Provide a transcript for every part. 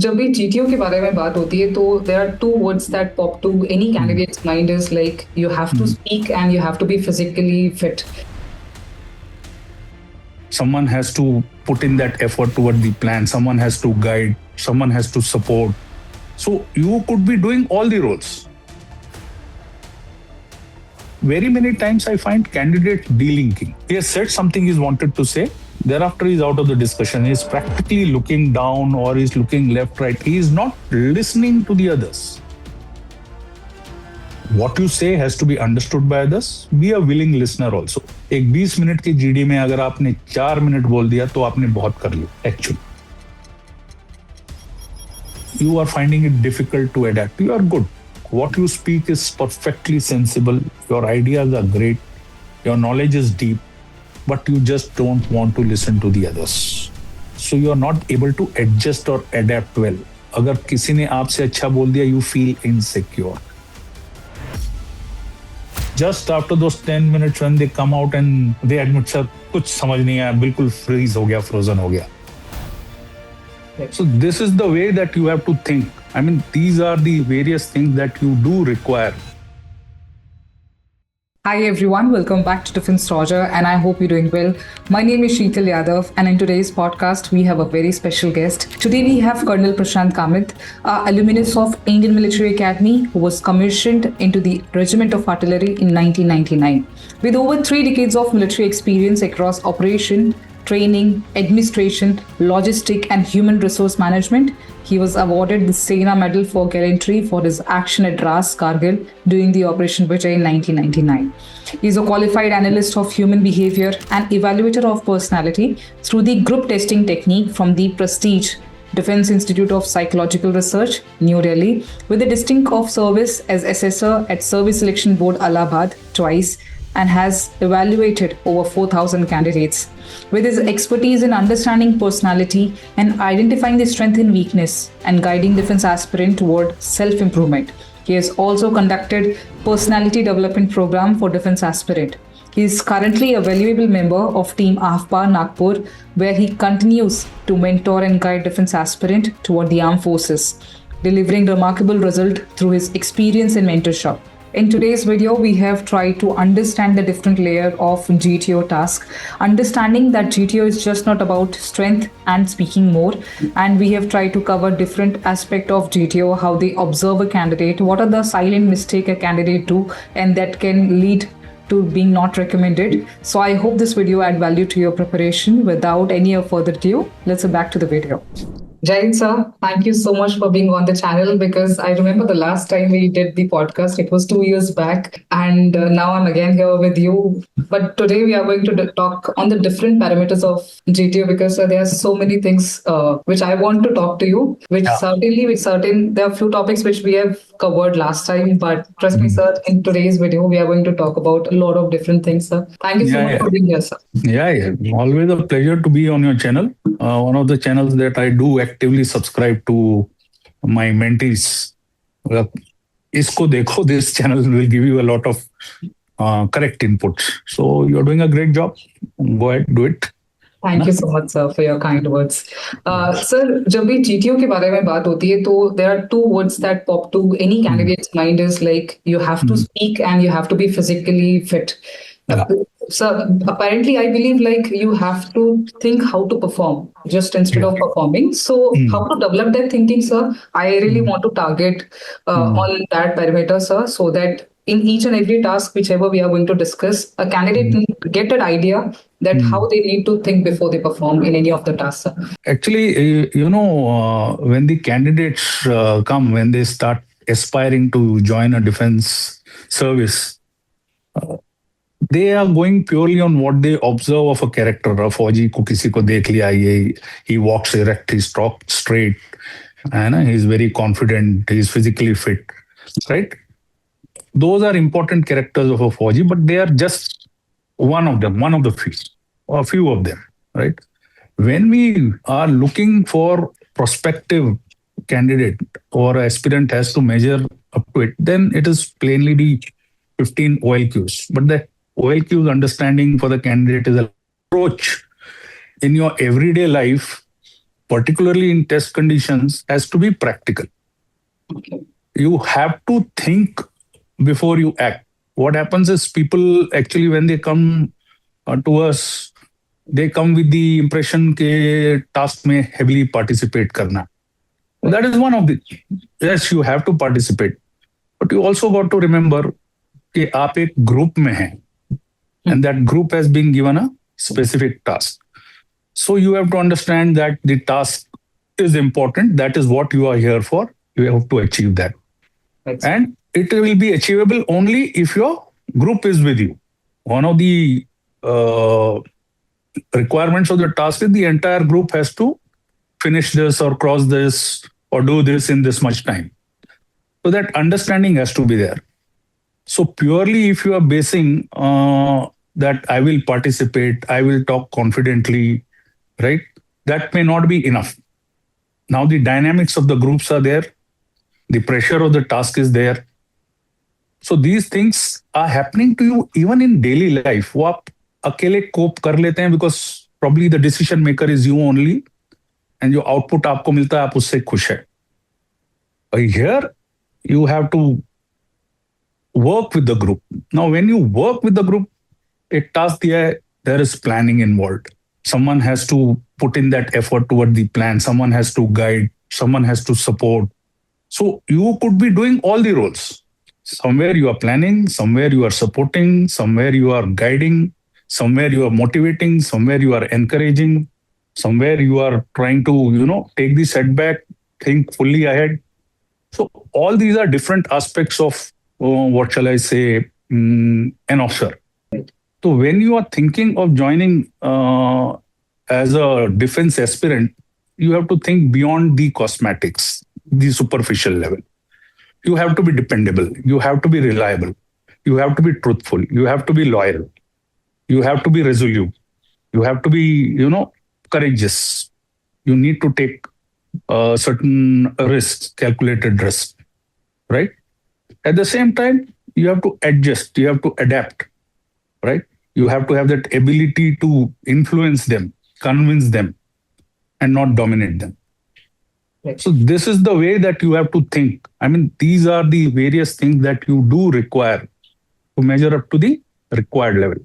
जब भी GTO के बारे में बात होती है तो there are two words that pop to any candidate's mind is like you have to speak and you have to be physically fit. Someone has to put in that effort toward the plan. Someone has to guide. Someone has to support. So you could be doing all the roles. Very many times I find candidates delinking. He has said something he's wanted to say. Thereafter, he's out of the discussion. He's practically looking down or he's looking left, right. He is not listening to the others. What you say has to be understood by others. Be a willing listener also. एक 20 minute की GD में अगर आपने 4 minute बोल दिया तो आपने बहुत कर लिया actually. You are finding it difficult to adapt. You are good. What you speak is perfectly sensible. Your ideas are great. Your knowledge is deep. But you just don't want to listen to the others. So you are not able to adjust or adapt well. अगर किसी ने आपसे अच्छा बोल दिया, you feel insecure. Just after those 10 minutes when they come out and they admit, sir, कुछ समझ नहीं आया, बिल्कुल freeze हो गया, frozen हो गया. So this is the way that you have to think. I mean, these are the various things that you do require. Hi everyone, welcome back to Defense Roger and I hope you're doing well. My name is Sheetal Yadav and in today's podcast we have a very special guest. Today we have Colonel Prashant Kamath, alumnus of Indian Military Academy who was commissioned into the Regiment of Artillery in 1999. With over 3 decades of military experience across operation, training, administration, logistic and human resource management, he was awarded the Sena Medial for Gallantry for his action at Dras, Kargil during the Operation Vijay in 1999. He is a qualified analyst of human behaviour and evaluator of personality through the group testing technique from the Prestige Defence Institute of Psychological Research, New Delhi, with a distinct of service as assessor at Service Selection Board Allahabad twice and has evaluated over 4,000 candidates. With his expertise in understanding personality and identifying the strength and weakness and guiding defense aspirant toward self-improvement, he has also conducted personality development program for defense aspirant. He is currently a valuable member of Team Allahabad Nagpur, where he continues to mentor and guide defense aspirant toward the armed forces, delivering remarkable result through his experience and mentorship. In today's video, we have tried to understand the different layer of GTO task, understanding that GTO is just not about strength and speaking more. And we have tried to cover different aspect of GTO, how they observe a candidate, what are the silent mistake a candidate do, and that can lead to being not recommended. So I hope this video add value to your preparation. Without any further ado, let's get back to the video. Jai sir, thank you so much for being on the channel because I remember the last time we did the podcast, it was 2 years back and now I'm again here with you. But today we are going to talk on the different parameters of GTO because there are so many things which I want to talk to you, which there are few topics which we have covered last time, but trust me sir, in today's video we are going to talk about a lot of different things sir. Thank you so much for being here sir. Yeah, always a pleasure to be on your channel. One of the channels that I do actively subscribe to my mentees. Isko dekho, this channel will give you a lot of correct input. So you're doing a great job. Go ahead, do it. Thank you so much, sir, for your kind words. Sir, जब भी GTO के बारे में बात होती है, तो there are two words that pop to any candidate's mind is like you have to speak and you have to be physically fit. So apparently, I believe like you have to think how to perform just instead of performing. So how to develop that thinking, sir? I really want to target on that parameter, sir, so that in each and every task, whichever we are going to discuss, a candidate will get an idea that how they need to think before they perform in any of the tasks. Sir. Actually, when the candidates come, when they start aspiring to join a defense service, they are going purely on what they observe of a character. A Fauji ko kisi ko dekh liya, he walks erect, he talks straight, and he's very confident, he's physically fit, right? Those are important characters of a Fauji, but they are just one of them, one of the few, or a few of them, right? When we are looking for prospective candidate or aspirant has to measure up to it, then it is plainly the 15 OLQs. But the OLQ's understanding for the candidate is an approach in your everyday life particularly in test conditions, has to be practical. Okay. You have to think before you act. What happens is people actually, when they come to us, they come with the impression that task may heavily participate karna. That is one of the, yes, you have to participate, but you also got to remember कि आप एक group में हैं, and that group has been given a specific task. So you have to understand that the task is important. That is what you are here for. You have to achieve that. Right. And it will be achievable only if your group is with you. One of the requirements of the task is the entire group has to finish this or cross this or do this in this much time. So that understanding has to be there. So purely if you are basing that I will participate, I will talk confidently, right? That may not be enough. Now the dynamics of the groups are there. The pressure of the task is there. So these things are happening to you even in daily life. वो आप अकेले cope कर लेते हैं because probably the decision maker is you only, and जो output आपको मिलता है आप उससे खुश है. But here you have to work with the group. Now when you work with the group, एक task दिया है, there is planning involved. Someone has to put in that effort toward the plan. Someone has to guide. Someone has to support. So you could be doing all the roles. Somewhere you are planning, somewhere you are supporting, somewhere you are guiding, somewhere you are motivating, somewhere you are encouraging, somewhere you are trying to, take the setback, think fully ahead. So all these are different aspects of, what shall I say, an officer. So when you are thinking of joining as a defense aspirant, you have to think beyond the cosmetics, the superficial level. You have to be dependable. You have to be reliable. You have to be truthful. You have to be loyal. You have to be resolute. You have to be, courageous. You need to take certain risks, calculated risks, right? At the same time, you have to adjust. You have to adapt, right? You have to have that ability to influence them, convince them, and not dominate them. Right. So this is the way that you have to think. I mean, these are the various things that you do require to measure up to the required level.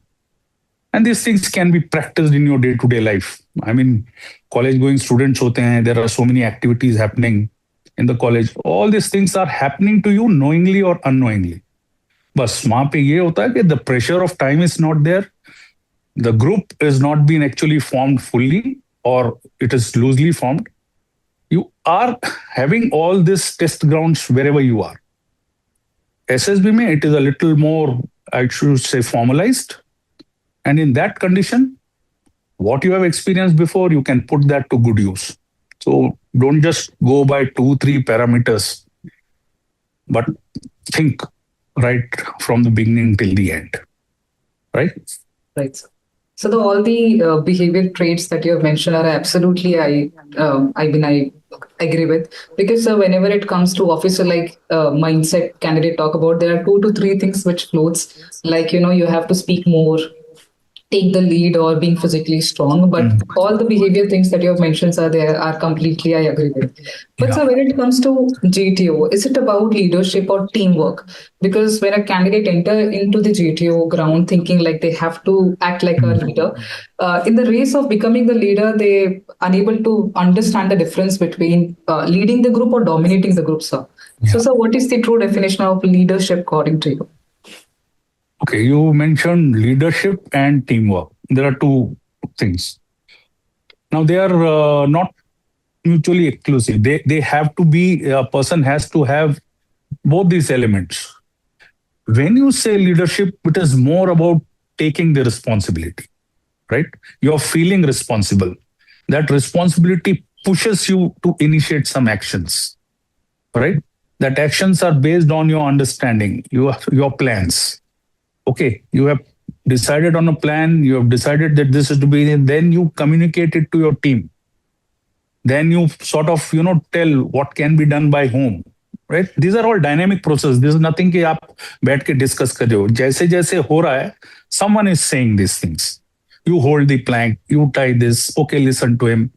And these things can be practiced in your day-to-day life. I mean, college-going students hote hain, there are so many activities happening in the college. All these things are happening to you knowingly or unknowingly. बस वहां पे ये होता है कि the pressure of time is not there. The group is not being actually formed fully, or it is loosely formed. You are having all these test grounds wherever you are. SSB mein, it is a little more, I should say, formalized. And in that condition, what you have experienced before, you can put that to good use. So don't just go by 2-3 parameters, but think right from the beginning till the end. Right? Right. So all the behavior traits that you have mentioned are absolutely I agree with, because whenever it comes to officer mindset candidate talk about, there are 2 to 3 things which floats, like you have to speak more, take the lead, or being physically strong. But all the behavior things that you have mentioned are completely I agree with. But Yeah. so when it comes to GTO, is it about leadership or teamwork? Because when a candidate enter into the GTO ground thinking like they have to act like a leader, in the race of becoming the leader, they unable to understand the difference between leading the group or dominating the group, sir. Yeah. So what is the true definition of leadership according to you? Okay, you mentioned leadership and teamwork. There are 2 things. Now they are not mutually exclusive. They have to be, a person has to have both these elements. When you say leadership, it is more about taking the responsibility, right? You're feeling responsible. That responsibility pushes you to initiate some actions, right? That actions are based on your understanding, your plans. Okay, you have decided on a plan, you have decided that this is to be, then you communicate it to your team. Then you sort of, tell what can be done by whom, right? These are all dynamic processes. This is nothing कि आप बैठ के discuss कर रहे हो. जैसे जैसे हो रहा है, someone is saying these things. You hold the plank, you tie this, okay, listen to him.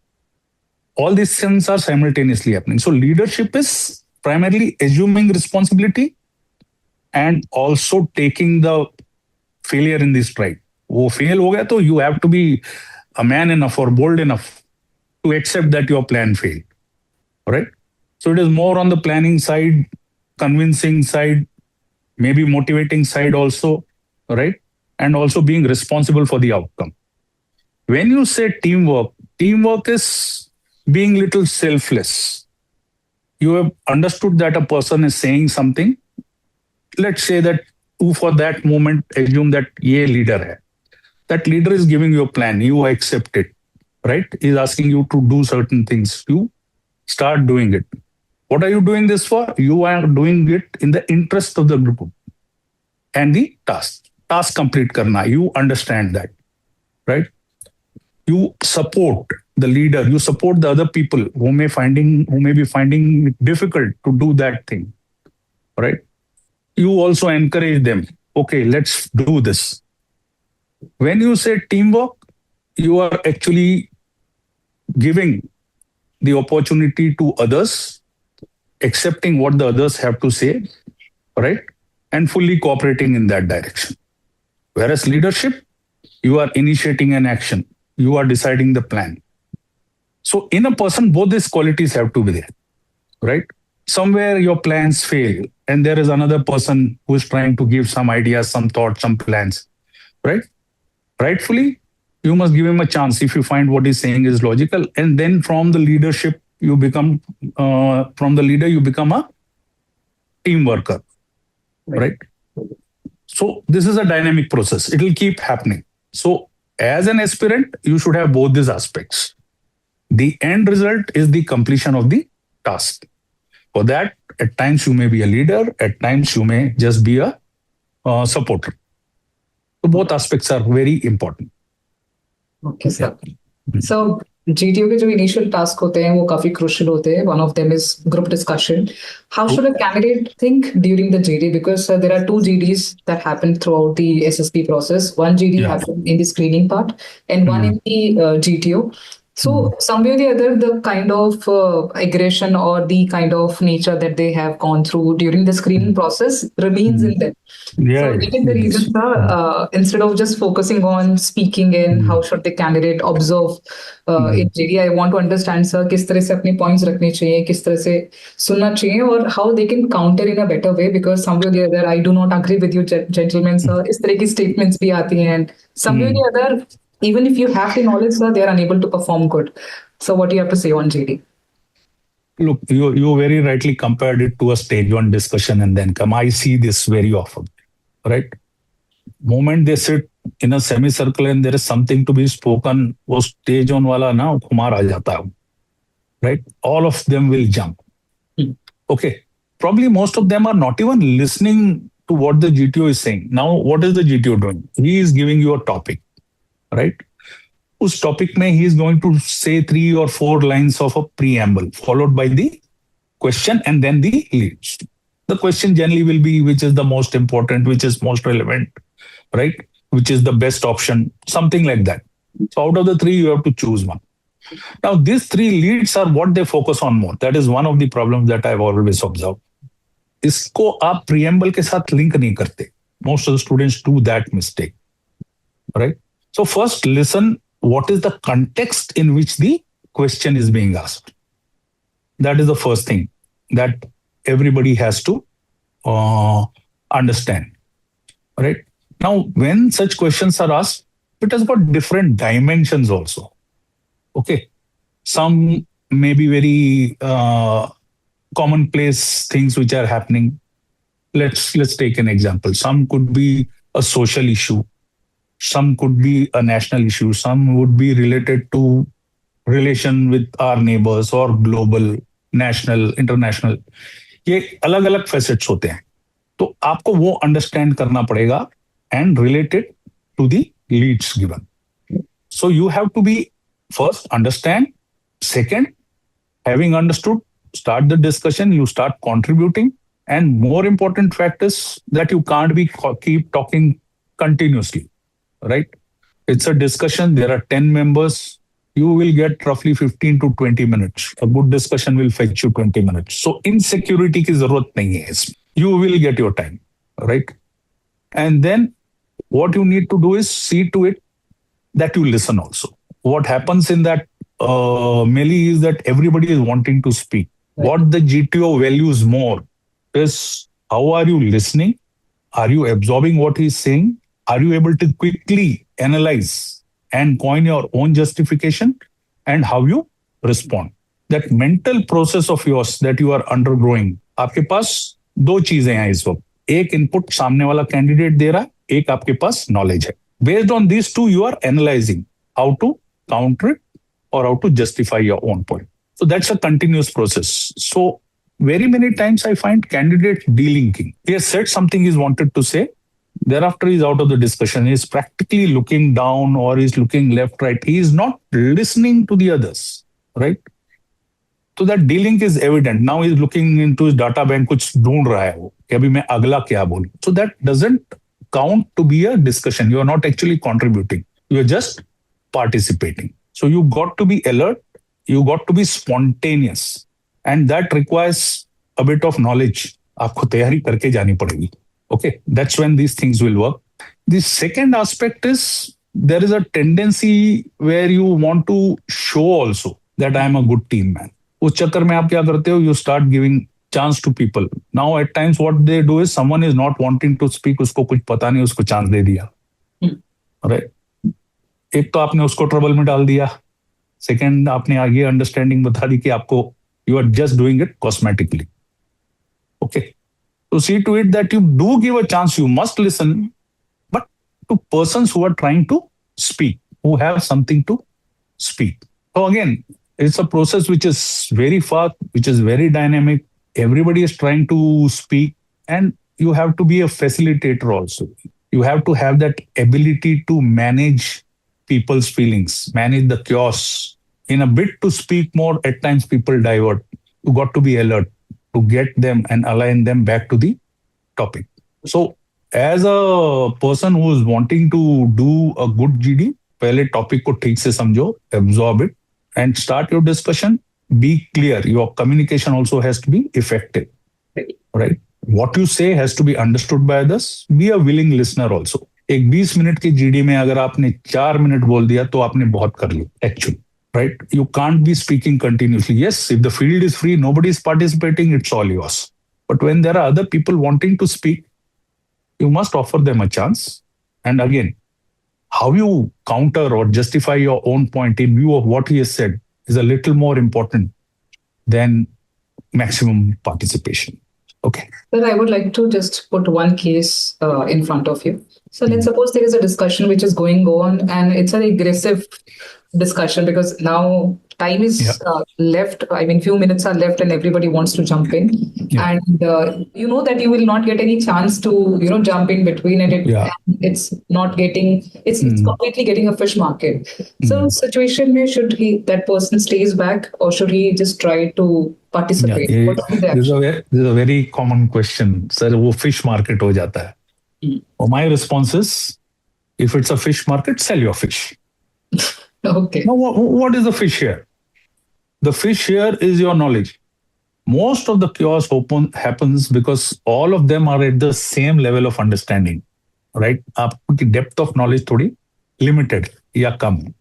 all these things are simultaneously happening. So leadership is primarily assuming responsibility and also taking the failure in the stride. वो fail हो गया तो you have to be a man enough or bold enough to accept that your plan failed, right? So it is more on the planning side, convincing side, maybe motivating side also, right? And also being responsible for the outcome. When you say teamwork, teamwork is being little selfless. You have understood that a person is saying something. Let's say that you for that moment assume that ye leader hai. That leader is giving you a plan. You accept it, right? He's asking you to do certain things. You start doing it. What are you doing this for? You are doing it in the interest of the group and the task. Task complete karna. You understand that, right? You support the leader. You support the other people who may be finding it difficult to do that thing, right? You also encourage them. Okay, let's do this. When you say teamwork, you are actually giving the opportunity to others, accepting what the others have to say, right? And fully cooperating in that direction. Whereas leadership, you are initiating an action. You are deciding the plan. So in a person, both these qualities have to be there, right? Somewhere your plans fail and there is another person who is trying to give some ideas, some thoughts, some plans, right? Rightfully, you must give him a chance if you find what he's saying is logical. And then from the leadership, you become, from the leader, you become a team worker, right? So this is a dynamic process. It will keep happening. So as an aspirant, you should have both these aspects. The end result is the completion of the task. For that, at times you may be a leader, at times you may just be a supporter. So both aspects are very important. Okay, sir. So GTO के जो initial task होते हैं वो काफी crucial होते हैं. One of them is group discussion. How should a candidate think during the GD? Because there are two GDs that happen throughout the SSB process. One GD happened in the screening part and one in the GTO. So somewhere or the other, the kind of aggression or the kind of nature that they have gone through during the screening process remains in them. Yeah, So it is the reason, sir, instead of just focusing on speaking in, how should the candidate observe in JD, I want to understand, sir, किस तरह से अपने points रखने चाहिए, किस तरह से सुनना चाहिए, और how they can counter in a better way, because somewhere or the other, I do not agree with you, gentlemen, sir. इस तरह की statements भी आती हैं, and somewhere or the other, even if you have the knowledge, sir, they are unable to perform good. So what do you have to say on JD? Look, you very rightly compared it to a stage one discussion and then come. I see this very often, right? Moment they sit in a semicircle and there is something to be spoken, वो stage on वाला ना खुमार आ जाता है, right? All of them will jump. Okay, probably most of them are not even listening to what the GTO is saying. Now, what is the GTO doing? He is giving you a topic, right? उस topic में he is going to say 3 or 4 lines of a preamble, followed by the question and then the leads. The question generally will be which is the most important, which is most relevant, right? Which is the best option, something like that. So out of the 3, you have to choose one. Now, these 3 leads are what they focus on more. That is one of the problems that I've always observed. इसको आप preamble के साथ link नहीं करते. Most of the students do that mistake, right? So first listen, what is the context in which the question is being asked? That is the first thing that everybody has to understand, right? Now, when such questions are asked, it has got different dimensions also. Okay, some may be very commonplace things which are happening. Let's take an example. Some could be a social issue. Some could be a national issue. Some would be related to relation with our neighbors or global, national, international. ये अलग-अलग facets होते हैं. तो आपको वो understand करना पड़ेगा and relate it to the leads given. So you have to be first understand. Second, having understood, start the discussion. You start contributing. And more important fact is that you can't keep talking continuously, right? It's a discussion. There are 10 members. you will get roughly 15 to 20 minutes. A good discussion will fetch you 20 minutes. So insecurity ki zarurat nahi hai isme. You will get your time, right? And then what you need to do is see to it that you listen also. What happens in that melee is that everybody is wanting to speak. Right. What the GTO values more is how are you listening? Are you absorbing what he's saying? Are you able to quickly analyze and coin your own justification? And how you respond? That mental process of yours that you are undergoing, आपके पास दो चीजें हैं इस वक्त. एक input सामने वाला candidate दे रहा है, एक आपके पास नॉलेज है. Based on these two, you are analyzing how to counter it or how to justify your own point. So that's a continuous process. So very many times I find candidates delinking. He has said something he's wanted to say. Thereafter, he's out of the discussion. He's practically looking down or he's looking left, right. He is not listening to the others, right? So that delink is evident. Now he's looking into his data bank, कुछ ढूंढ रहा है वो कि अभी मैं अगला क्या बोलूं. So that doesn't count to be a discussion. You are not actually contributing. You are just participating. So you got to be alert. You got to be spontaneous. And that requires a bit of knowledge. आपको तैयारी करके जानी पड़ेगी. Okay, that's when these things will work. The second aspect is there is a tendency where you want to show also that I am a good team man. उस चक्कर में आप क्या करते हो? You start giving chance to people. Now at times what they do is someone is not wanting to speak, उसको कुछ पता नहीं, उसको chance दे दिया. Right? एक तो आपने उसको ट्रबल में डाल दिया. सेकंड आपने आगे अंडरस्टैंडिंग बता दी कि आपको you are just doing it cosmetically. Okay. So see to it that you do give a chance, you must listen, but to persons who are trying to speak, who have something to speak. So again, it's a process which is very fast, which is very dynamic. Everybody is trying to speak, and you have to be a facilitator also. You have to have that ability to manage people's feelings, manage the chaos. In a bid to speak more, at times people divert. You got to be alert to get them and align them back to the topic. So as a person who is wanting to do a good GD, पहले topic को ठीक से समझो, absorb it, and start your discussion. Be clear. Your communication also has to be effective. Right? What you say has to be understood by others. Be a willing listener also. एक 20 minute की GD में अगर आपने 4 minute बोल दिया तो आपने बहुत कर लिया actually. Right? You can't be speaking continuously. Yes, if the field is free, nobody is participating, it's all yours. But when there are other people wanting to speak, you must offer them a chance. And again, how you counter or justify your own point in view of what he has said is a little more important than maximum participation. Okay. Sir, I would like to just put one case in front of you. So let's suppose there is a discussion which is going on and it's an aggressive discussion because now time is left. I mean, few minutes are left and everybody wants to jump in. Yeah. And you know that you will not get any chance to, jump in between and it's not getting, it's completely getting a fish market. So situation mein, should that person stays back or should he just try to participate? This is a very common question. Sir, wo fish market ho jata hai. Well, my response is, if it's a fish market, sell your fish. Okay. Now, what is the fish here? The fish here is your knowledge. Most of the chaos happens because all of them are at the same level of understanding, right? आपकी depth of knowledge थोड़ी limited या कम है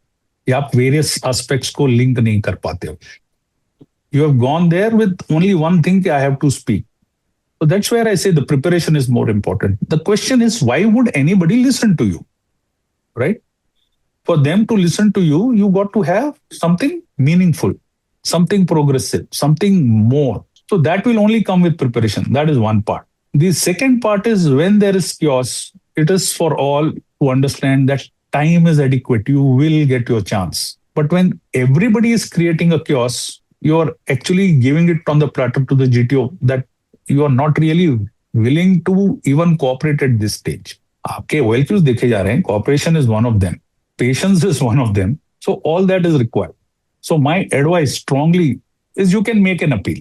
या आप various aspects को link नहीं कर पाते हो. You have gone there with only one thing कि I have to speak. So that's where I say the preparation is more important. The question is, why would anybody listen to you, right? For them to listen to you, you got to have something meaningful, something progressive, something more. So that will only come with preparation. That is one part. The second part is when there is chaos, it is for all to understand that time is adequate. You will get your chance. But when everybody is creating a chaos, you are actually giving it on the platter to the GTO that you are not really willing to even cooperate at this stage. आपके OLQs देखे जा रहे हैं. Cooperation is one of them. Patience is one of them. So all that is required. So my advice strongly is you can make an appeal.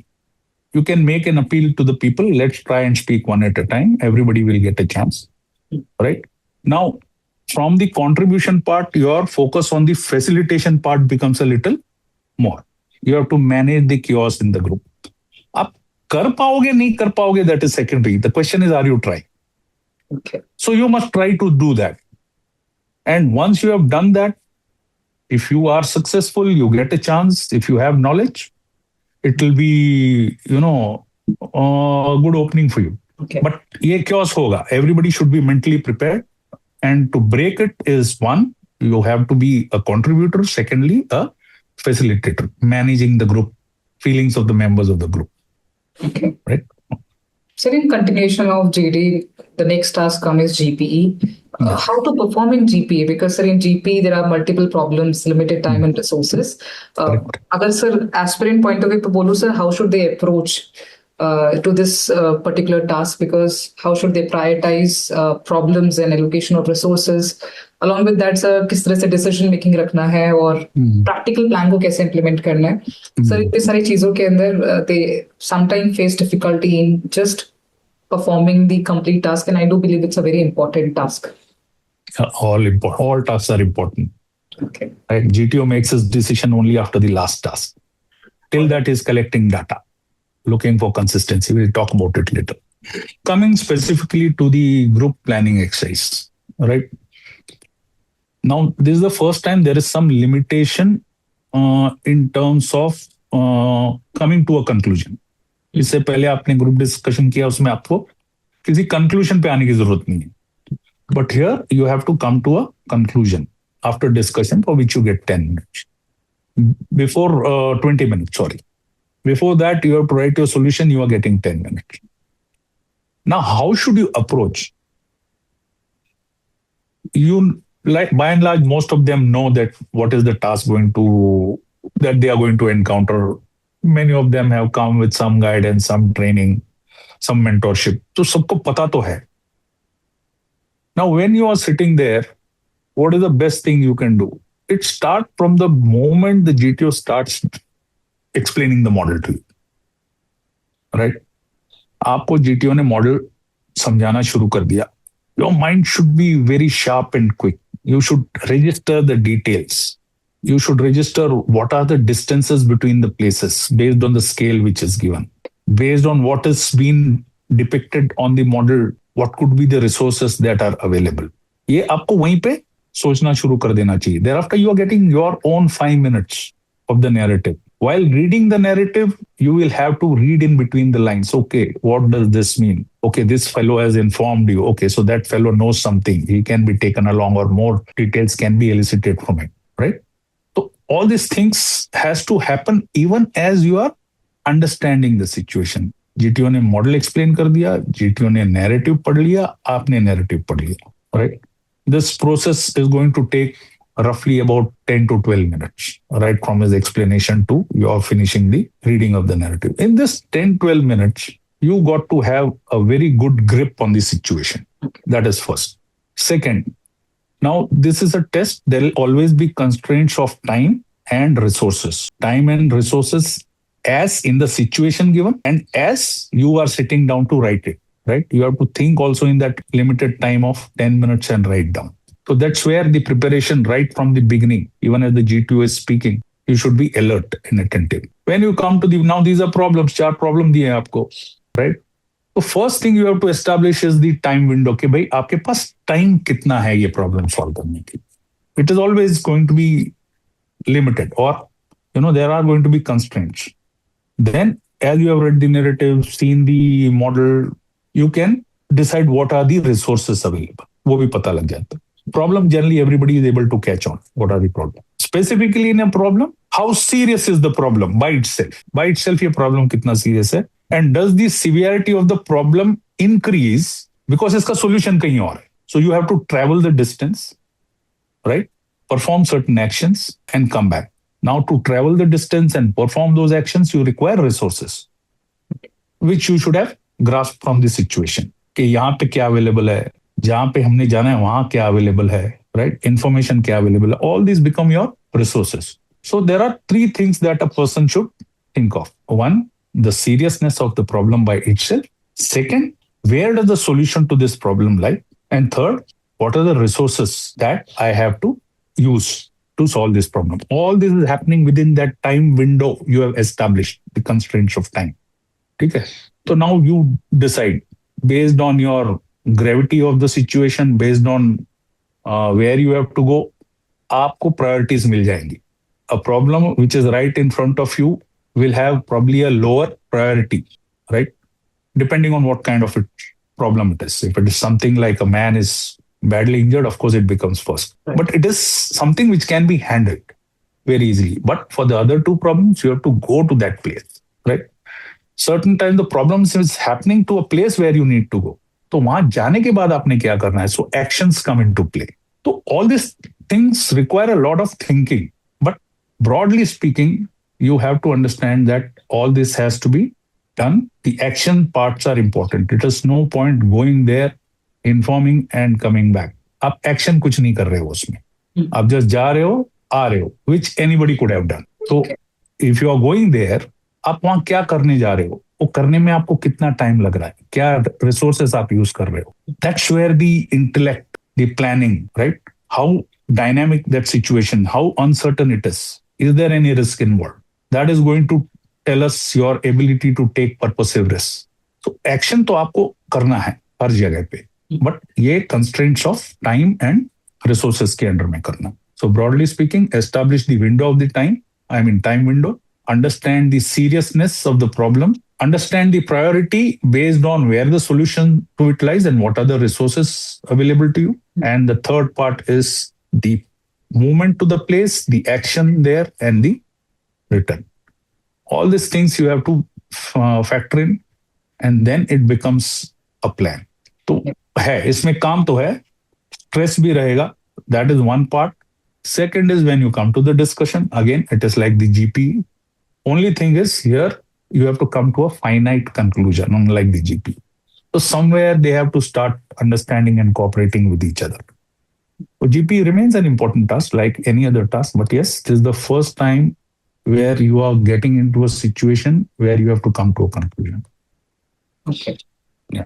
You can make an appeal to the people. Let's try and speak one at a time. Everybody will get a chance. Right? Now, From the contribution part, your focus on the facilitation part becomes a little more. You have to manage the chaos in the group. आप कर पाओगे नहीं कर पाओगे, that is secondary. The question is, are you trying? Okay. So you must try to do that. And once you have done that, if you are successful, you get a chance. If you have knowledge, it will be, a good opening for you. Okay. But ये chaos होगा. Everybody should be mentally prepared. And to break it is one, you have to be a contributor. Secondly, a facilitator, managing the group, feelings of the members of the group. Okay. Right? So in continuation of JD, the next task comes GPE. How to perform in GPE? Because sir, in GPE there are multiple problems, limited time and resources. Agar sir aspirant point of view pe bolu sir, how should they approach to this particular task? Because how should they prioritize problems and allocation of resources? Along with that, sir, किस तरह से decision making रखना है और practical plan को कैसे implement करना है? Sir, इतनी सारी चीजों के अंदर they sometimes face difficulty in just performing the complete task, and I do believe it's a very important task. All tasks are important. Okay. Right? GTO makes his decision only after the last task. Till that is collecting data, looking for consistency. We'll talk about it later. Coming specifically to the group planning exercise, right? Now, this is the first time there is some limitation in terms of coming to a conclusion. इससे पहले आपने group discussion किया, उसमें आपको किसी conclusion पे आने की जरूरत नहीं है. But here you have to come to a conclusion after discussion, for which you get 10 minutes. Before 20 minutes, sorry. Before that, you have to write your solution, you are getting 10 minutes. Now, how should you approach? You, like by and large, most of them know that what is the task that they are going to encounter. Many of them have come with some guidance, some training, some mentorship. So सबको पता तो है. Now, when you are sitting there, what is the best thing you can do? It starts from the moment the GTO starts explaining the model to you. Right? आपको GTO ने model समझाना शुरू कर दिया. Your mind should be very sharp and quick. You should register the details. You should register what are the distances between the places based on the scale which is given. Based on what has been depicted on the model, what could be the resources that are available. ये आपको वहीं पे सोचना शुरू कर देना चाहिए. Thereafter, you are getting your own 5 minutes of the narrative. While reading the narrative, you will have to read in between the lines. Okay, what does this mean? Okay, this fellow has informed you. Okay, so that fellow knows something. He can be taken along or more details can be elicited from it, right? So all these things has to happen even as you are understanding the situation. GTO ने model explain कर दिया, GTO ने narrative पढ़ लिया, आपने narrative पढ़ लिया, right? This process is going to take roughly about 10 to 12 minutes, right from his explanation to your finishing the reading of the narrative. In this 10-12 minutes, you got to have a very good grip on the situation. That is first. Second, now this is a test. There will always be constraints of time and resources. Time and resources as in the situation given and as you are sitting down to write it, right? You have to think also in that limited time of 10 minutes and write down. So that's where the preparation right from the beginning, even as the GTO is speaking, you should be alert and attentive. When you come to now these are problems, 4 problem दिए हैं आपको, right? So first thing you have to establish is the time window कि भाई आपके पास time कितना है ये problem solve करने के. It is always going to be limited or, there are going to be constraints. Then as you have read the narrative, seen the model, you can decide what are the resources available. वो भी पता लग जाता है. Problem, generally everybody is able to catch on. What are the problems? Specifically in a problem, how serious is the problem by itself? By itself, ये problem कितना serious है? And does the severity of the problem increase because इसका solution कहीं और है? So you have to travel the distance, right? Perform certain actions and come back. Now to travel the distance and perform those actions, you require resources, which you should have grasped from the situation. कि यहाँ पे क्या available है? जहां पे हमने जाना है वहां क्या अवेलेबल है, राइट? इंफॉर्मेशन क्या अवेलेबल है? All this become your resources. So there are 3 things that a person should think of. 1, the seriousness of the problem by itself. 2, where does the solution to this problem lie? And 3rd, What are the resources that I have to use to solve this problem? All this is happening within that time window you have established, the constraints of time. Okay. So now you decide based on your gravity of the situation, based on where you have to go, आपको priorities मिल जाएंगी. A problem which is right in front of you will have probably a lower priority, right? Depending on what kind of problem it is. If it is something like a man is badly injured, of course it becomes first. Right. But it is something which can be handled very easily. But for the other two problems, you have to go to that place, right? Certain times the problems is happening to a place where you need to go. तो वहां जाने के बाद आपने क्या करना है? So actions come into play. So all these things require a lot of thinking. But broadly speaking, you have to understand that all this has to be done. The action parts are important. It is no point going there, informing and coming back. आप action कुछ नहीं कर रहे हो उसमें. आप just जा रहे हो, आ रहे हो, which anybody could have done. So if you are going there, आप वहां क्या करने जा रहे हो? वो करने में आपको कितना टाइम लग रहा है? क्या रिसोर्सेस आप यूज कर रहे हो? That's where the intellect, the planning, right? How dynamic that situation, how uncertain it is. Is there any risk involved? That is going to tell us your ability to take purposive risks. So action तो आपको करना है हर जगह पे, but ये constraints of time and resources के under में करना. So broadly speaking, establish the window of the time. I mean time window. Understand the seriousness of the problem. Understand the priority based on where the solution to it lies and what are the resources available to you. And the third part is the movement to the place, the action there, and the return. All these things you have to factor in, and then it becomes a plan. तो है इसमें काम तो है, stress भी रहेगा. That is one part. Second is when you come to the discussion, again, it is like the GP. Only thing is here, you have to come to a finite conclusion, unlike the GP. So somewhere they have to start understanding and cooperating with each other. So GP remains an important task like any other task, but yes, this is the first time where you are getting into a situation where you have to come to a conclusion. Okay. Yeah.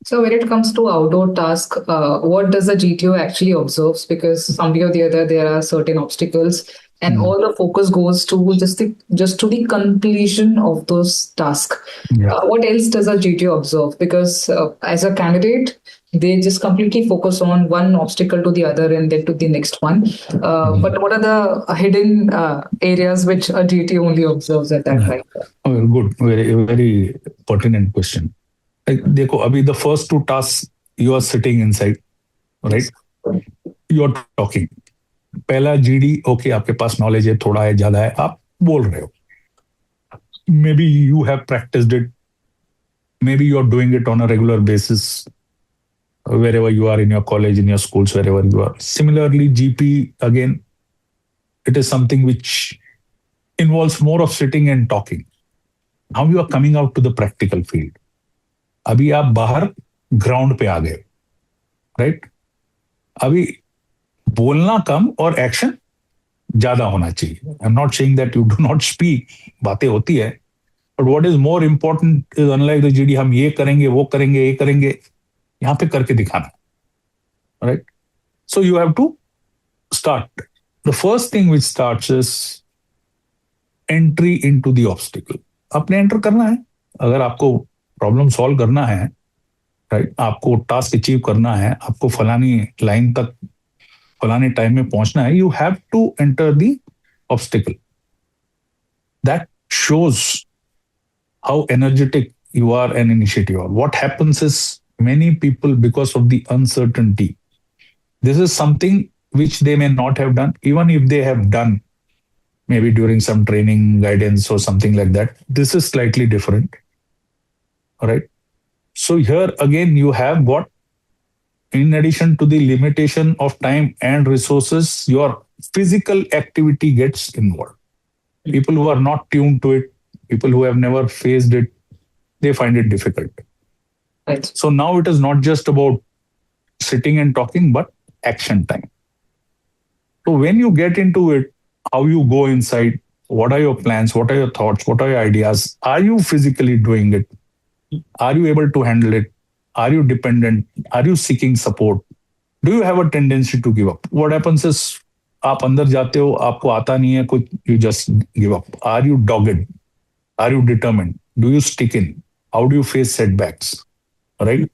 So when it comes to outdoor task, what does the GTO actually observes? Because someday or the other, there are certain obstacles, and all the focus goes to just to the completion of those tasks. Yeah. What else does a GTO observe? Because as a candidate, they just completely focus on one obstacle to the other and then to the next one. But what are the hidden areas which a GTO only observes at that time? Oh, good, very pertinent question. देखो अभी the first two tasks you are sitting inside, right? You are talking. पहला GD, okay, आपके पास knowledge है, थोड़ा है, ज्यादा है, आप बोल रहे हो. Maybe you have practiced it. Maybe you are doing it on a regular basis wherever you are in your college, in your schools, wherever you are. Similarly, GP, again, it is something which involves more of sitting and talking. Now you are coming out to the practical field. अभी आप बाहर ground पे आ गए, right? अभी बोलना कम और action ज्यादा होना चाहिए. I am not saying that you do not speak, बातें होती है, but what is more important is unlike the GD हम ये करेंगे, वो करेंगे, ये करेंगे, यहाँ पे करके दिखाना, right? So you have to start. The first thing which starts is entry into the obstacle. आपने एंटर करना है. अगर आपको प्रॉब्लम सॉल्व करना है, राइट, आपको टास्क अचीव करना है, आपको फलानी लाइन तक फलाने टाइम में पहुंचना है, you have to enter the obstacle. That shows how energetic you are and initiative are. What happens is many people, because of the uncertainty, this is something which they may not have done, even if they have done maybe during some training guidance or something like that. This is slightly different. Right. So here again, you have got, in addition to the limitation of time and resources, your physical activity gets involved. People who are not tuned to it, people who have never faced it, they find it difficult. Right. So now it is not just about sitting and talking, but action time. So when you get into it, how you go inside, what are your plans, what are your thoughts, what are your ideas? Are you physically doing it? Are you able to handle it? Are you dependent? Are you seeking support? Do you have a tendency to give up? What happens is आप अंदर जाते हो, आपको आता नहीं है कुछ, you just give up. Are you dogged? Are you determined? Do you stick in? How do you face setbacks? Right?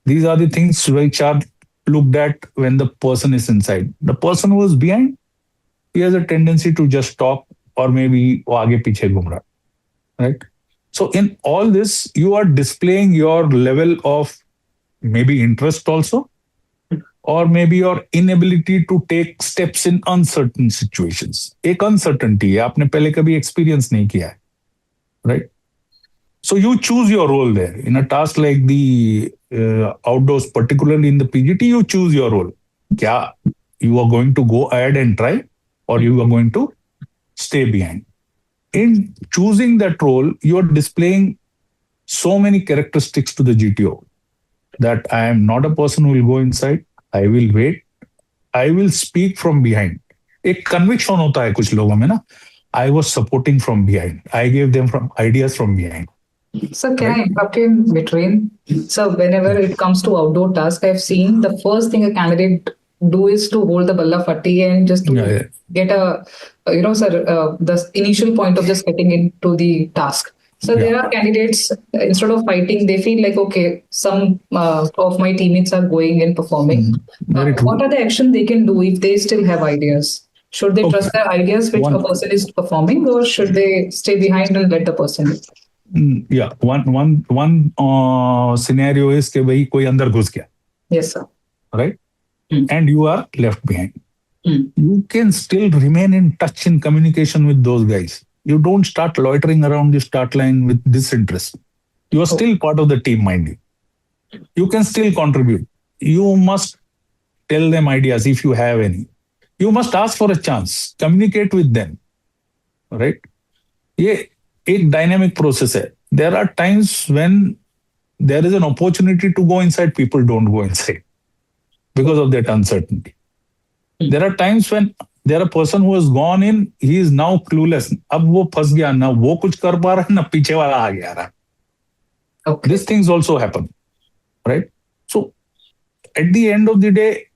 These are the things which are looked at when the person is inside. The person who is behind, he has a tendency to just talk, or maybe वो आगे पीछे घूम रहा, right? So in all this, you are displaying your level of maybe interest also, or maybe your inability to take steps in uncertain situations. एक uncertainty है, आपने पहले कभी experience नहीं किया है, right? So you choose your role there. In a task like the outdoors, particularly in the PGT, you choose your role. क्या you are going to go ahead and try, or you are going to stay behind. In choosing that role, you are displaying so many characteristics to the GTO that I am not a person who will go inside. I will wait. I will speak from behind. एक conviction होता है कुछ लोगों में ना. I was supporting from behind. I gave them from ideas from behind. So can I interrupt you in between? So whenever it comes to outdoor task, I've seen the first thing a candidate do is to hold the balla fatti and just to get sir, the initial point of just getting into the task. So there are candidates, instead of fighting, they feel like, okay, some of my teammates are going and performing. What are the action they can do if they still have ideas? Should they trust their ideas which a person is performing, or should they stay behind and let the person? Yeah, one scenario is कि भाई कोई अंदर घुस गया. Yes, sir. Right? And you are left behind. You can still remain in touch, in communication with those guys. You don't start loitering around the start line with disinterest. You are still part of the team, mind you. You can still contribute. You must tell them ideas if you have any. You must ask for a chance. Communicate with them. Right? ये एक dynamic process है. There are times when there is an opportunity to go inside, people don't go inside because of that uncertainty. There are times when there are a person who has gone in, he is now clueless. अब वो फंस गया, ना वो कुछ कर पा रहा है, ना पीछे वाला आ गया रहा. Okay. These things also happen, right? So at the end of the day,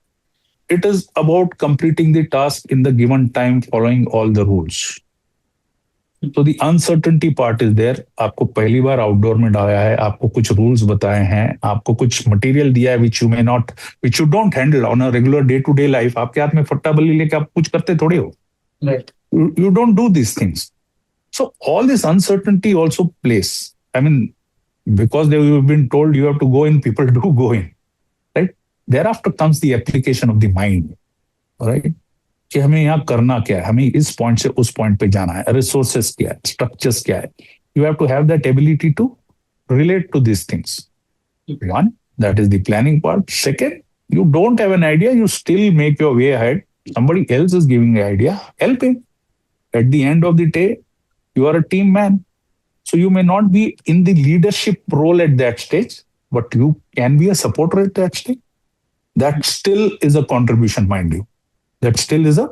it is about completing the task in the given time, following all the rules. So the uncertainty part is there. आपको पहली बार outdoor में डाला है, आपको कुछ rules बताए हैं, आपको कुछ मटेरियल दिया है which you don't handle on a regular day-to-day life. आपके हाथ में फट्टा बल्ली लेके आप कुछ करते थोड़े हो. Right. You don't do these things. So all this uncertainty also plays. I mean, because they have been told you have to go in, people do go in. Right? Thereafter comes the application of the mind. Right? कि हमें यहाँ करना क्या है, हमें इस point से उस पॉइंट पे जाना है, रिसोर्सेस क्या है, स्ट्रक्चर्स क्या है. You have to have that ability to relate to this things. One, that is the planning part. Second, you don't have an idea, you still make your way ahead. Somebody else is giving an idea, help him. At the end of the day, you are a team man. So you may not be in the leadership role at that stage, but you can be a supporter at that stage. That still is a contribution, mind you. That still is a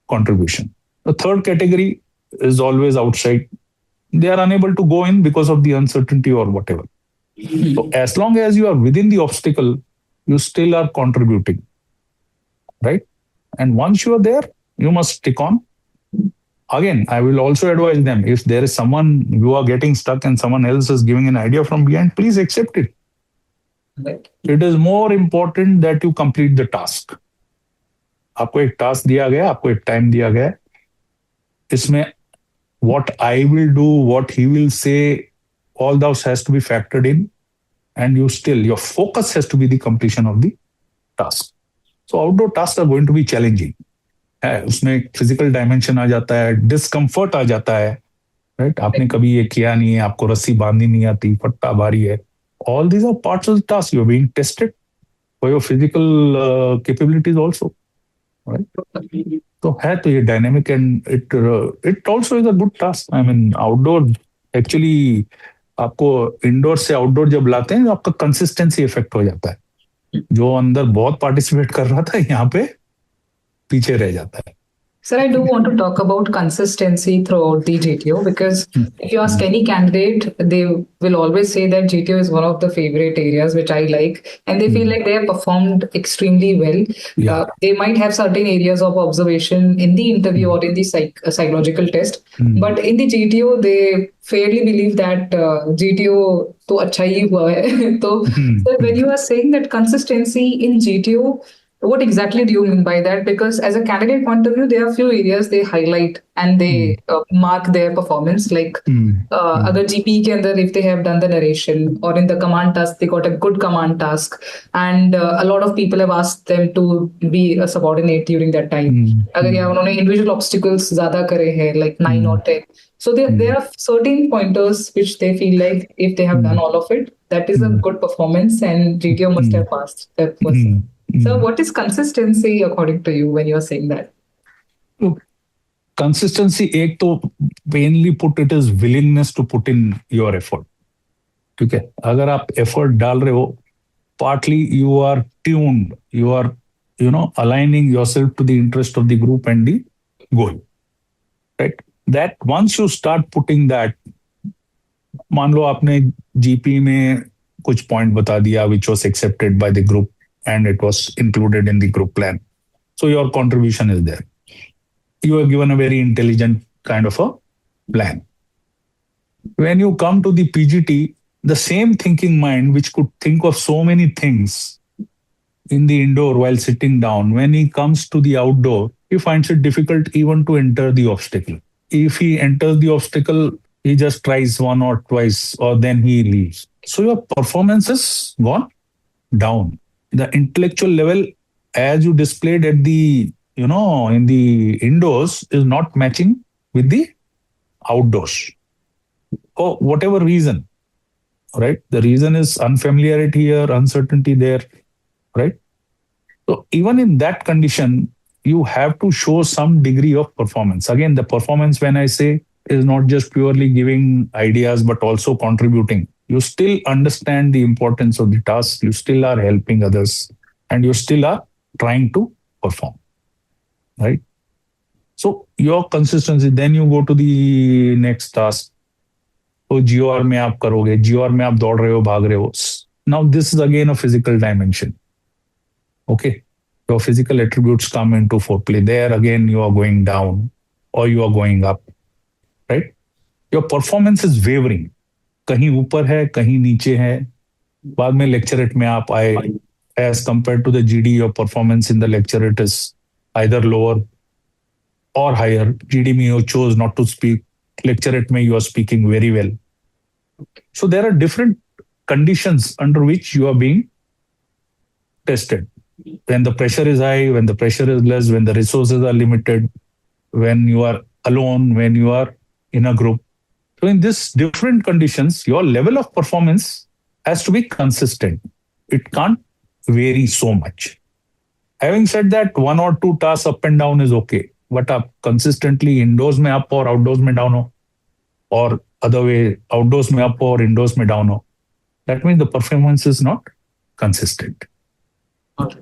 contribution. The third category is always outside. They are unable to go in because of the uncertainty or whatever. So as long as you are within the obstacle, you still are contributing, right? And once you are there, you must stick on. Again, I will also advise them, if there is someone you are getting stuck and someone else is giving an idea from behind, please accept it. Right. It is more important that you complete the task. आपको एक task दिया गया, आपको एक time दिया गया. इसमें what I will do, what he will say, all those has to be factored in, and your focus has to be the completion of the task. So outdoor tasks are going to be challenging. उसमें एक physical dimension आ जाता है, discomfort आ जाता है, right? आपने कभी ये किया नहीं है, आपको रस्सी बांधनी नहीं आती, पट्टा भारी है. All these are parts of the task. You are being tested for your physical capabilities also. Right? तो है तो ये dynamic and it also is a good task. I mean outdoor actually आपको इंडोर से आउटडोर जब लाते हैं तो आपका कंसिस्टेंसी इफेक्ट हो जाता है. जो अंदर बहुत पार्टिसिपेट कर रहा था यहाँ पे पीछे रह जाता है. Sir, I do want to talk about consistency throughout the GTO because if you ask Mm, any candidate, they will always say that GTO is one of the favorite areas which I like, and they feel mm. like they have performed extremely well. Yeah. They might have certain areas of observation in the interview Mm, or in the psychological test, mm, but in the GTO, they fairly believe that GTO to acha hi hua hai. So, mm, so when mm, you are saying that consistency in GTO, what exactly do you mean by that? Because as a candidate point of view, there are few areas they highlight and they mm, mark their performance. Like, mm, mm, अगर GP के अंदर if they have done the narration or in the command task they got a good command task and a lot of people have asked them to be a subordinate during that time. mm, अगर या mm, उन्होंने individual obstacles ज़्यादा करे हैं like 9 or 10. So there mm, are certain pointers which they feel like if they have done mm, all of it, that is a mm, good performance and GTO must have mm, passed that person. mm, So, mm. what is consistency according to you when you are saying that? Look, consistency, एक तो plainly put, it is willingness to put in your effort. ठीक है, अगर आप effort डाल रहे हो, partly you are tuned, you are, aligning yourself to the interest of the group and the goal, right? That once you start putting that, मान लो आपने GP में कुछ पॉइंट बता दिया which was accepted by the group and it was included in the group plan, so your contribution is there. You are given a very intelligent kind of a plan. When you come to the PGT, the same thinking mind which could think of so many things in the indoor while sitting down, when he comes to the outdoor, he finds it difficult even to enter the obstacle. If he enters the obstacle, he just tries one or twice or then he leaves. So your performance has gone down. The intellectual level, as you displayed at the, in the indoors, is not matching with the outdoors for whatever reason, right? The reason is unfamiliarity here, uncertainty there, right? So even in that condition, you have to show some degree of performance. Again, the performance, when I say, is not just purely giving ideas, but also contributing. You still understand the importance of the task. You still are helping others and you still are trying to perform, right? So your consistency, then you go to the next task. तो GOR में आप करोगे, GOR में आप दौड़ रहे हो, भाग रहे हो. Now this is again a physical dimension. Okay, your physical attributes come into foreplay. There again you are going down or you are going up, right? Your performance is wavering. कहीं ऊपर है, कहीं नीचे है. बाद में lecturate में आप आए. As compared to the GD, your performance in the lecturate is either lower or higher. GD में you chose not to speak. Lecturate में you are speaking very well. So there are different conditions under which you are being tested. When the pressure is high, when the pressure is less, when the resources are limited, when you are alone, when you are in a group. So in these different conditions, your level of performance has to be consistent. It can't vary so much. Having said that, one or two tasks up and down is okay. But up consistently indoors में up और outdoors में down हो, or other way, outdoors में up or indoors में down हो, that means the performance is not consistent. Okay.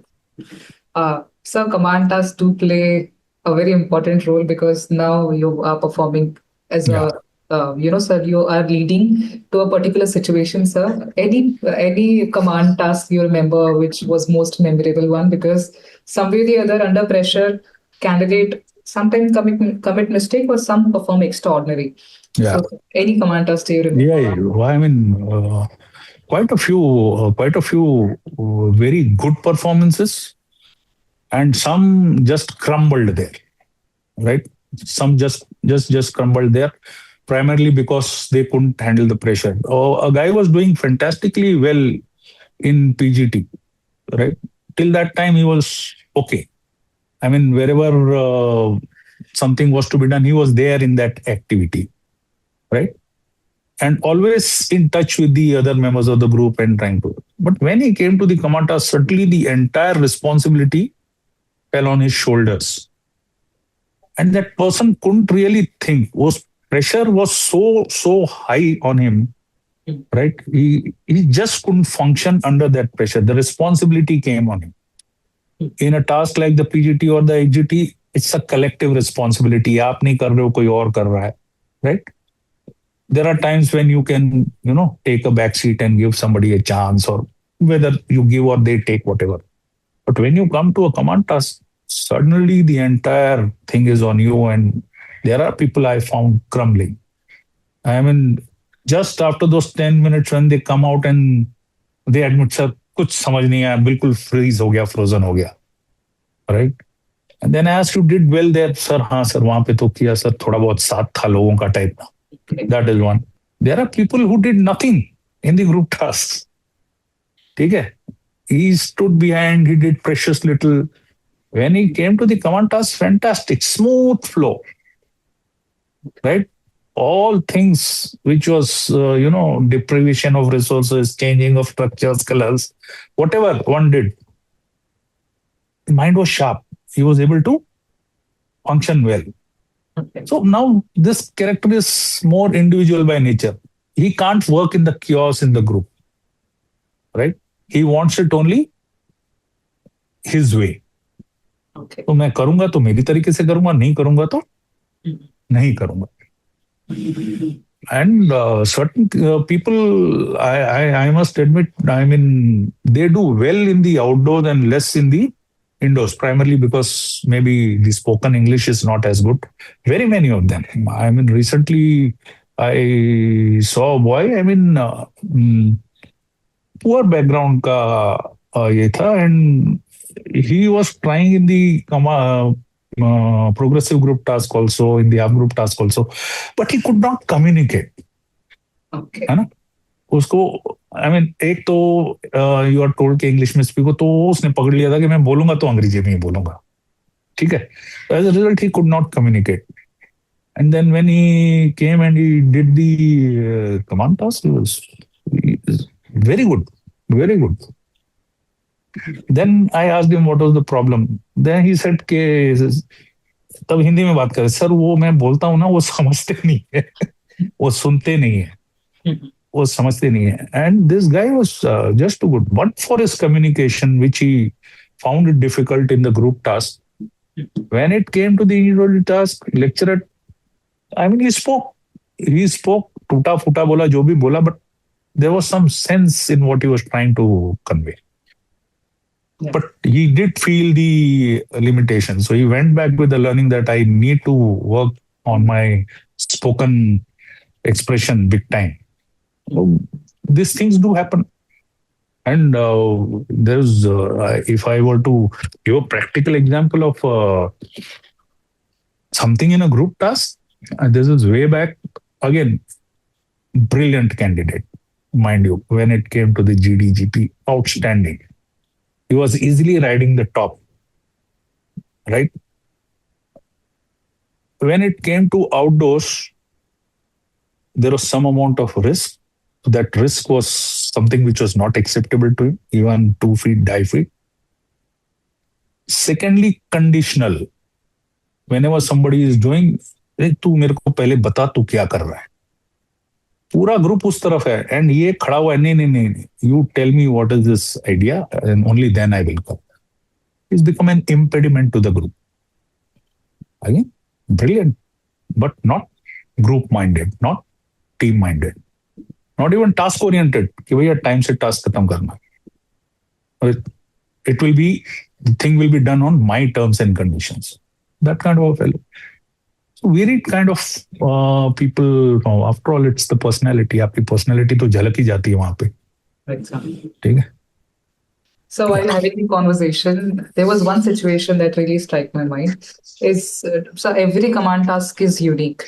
So command tasks do play a very important role because now you are performing as Yeah. sir, you are leading to a particular situation, sir. Any command task you remember which was most memorable one because some way or the other under pressure, candidate sometimes commit mistake or some perform extraordinary. Yeah. So any command task do you remember? Yeah. Well, I mean, quite a few very good performances, and some just crumbled there, right? Some just crumbled there, primarily because they couldn't handle the pressure. Oh, a guy was doing fantastically well in PGT, right? Till that time, he was okay. I mean, wherever something was to be done, he was there in that activity, right? And always in touch with the other members of the group and trying to. But when he came to the command task, certainly the entire responsibility fell on his shoulders. And that person couldn't really think. Pressure was so high on him, right? He just couldn't function under that pressure. The responsibility came on him. In a task like the PGT or the HGT, It's a collective responsibility. आप नहीं कर रहे हो, कोई और कर रहा है, right? There are times when you can, take a back seat and give somebody a chance, or whether you give or they take, whatever. But when you come to a command task, suddenly the entire thing is on you, and there are people I found crumbling. I mean, just after those 10 minutes when they come out and they admit, sir, कुछ समझ नहीं आया, बिल्कुल freeze हो गया, frozen हो गया, right? And then I asked, you did well there, sir. हाँ sir, वहां पे तो किया sir, थोड़ा बहुत साथ था लोगों का type. That is one. There are people who did nothing in the group tasks. ठीक है? He stood behind, he did precious little. When he came to the command task, fantastic, smooth flow, right? All things which was, deprivation of resources, changing of structures, colors, whatever one did, the mind was sharp. He was able to function well. Okay. So now this character is more individual by nature. He can't work in the chaos in the group, right? He wants it only his way. Okay. तो मैं करूंगा तो मेरी तरीके से करूंगा, नहीं करूंगा तो नहीं करूंगा. And certain people, I must admit, I mean, they do well in the outdoors and less in the indoors, primarily because maybe the spoken English is not as good. Very many of them. I mean, recently I saw a boy, I mean, poor background ka ye tha, and he was trying in the progressive group task also, in the up group task also, but he could not communicate. Okay. है ना? उसको आई mean एक तो you are told के English में speak हो, तो उसने पकड़ लिया था कि मैं बोलूंगा तो अंग्रेजी में ही बोलूंगा, ठीक है. As a result he could not communicate. And then when he came and he did the command task, he was very good, very good. Then I asked him what was the problem. Then he said के, तब हिंदी में बात करे, sir वो मैं बोलता हूँ ना, वो समझते नहीं है, वो सुनते नहीं है, वो समझते नहीं है. And this guy was just too good, but for his communication which he found it difficult in the group task. When it came to the individual task, lecturer, I mean he spoke टूटा फूटा बोला, जो भी बोला, but there was some sense in what he was trying to convey. But he did feel the limitation. So he went back with the learning that I need to work on my spoken expression big time. So these things do happen. And there's, if I were to give a practical example of something in a group task, this is way back, again, brilliant candidate, mind you, when it came to the GDGP, outstanding. He was easily riding the top, right? When it came to outdoors, there was some amount of risk. That risk was something which was not acceptable to him, even 2 feet, 2.5 feet. Secondly, conditional. Whenever somebody is doing, तू मेरे को पहले बता तू क्या कर रहा है. पूरा ग्रुप उस तरफ है एंड ये खड़ा हुआ है, नहीं नहीं नहीं, you tell me what is this idea and only then I will come. It's become an impediment to the group. Again brilliant, but not group minded, not team minded, not even task oriented कि भैया time से task खत्म करना. It will be, the thing will be done on my terms and conditions. That kind of fellow. Varied kind of people. After all, it's the personality. आपकी personality तो झलक ही जाती है वहां पे. ठीक है. So while having the conversation, there was one situation that really struck my mind. So every command task is unique.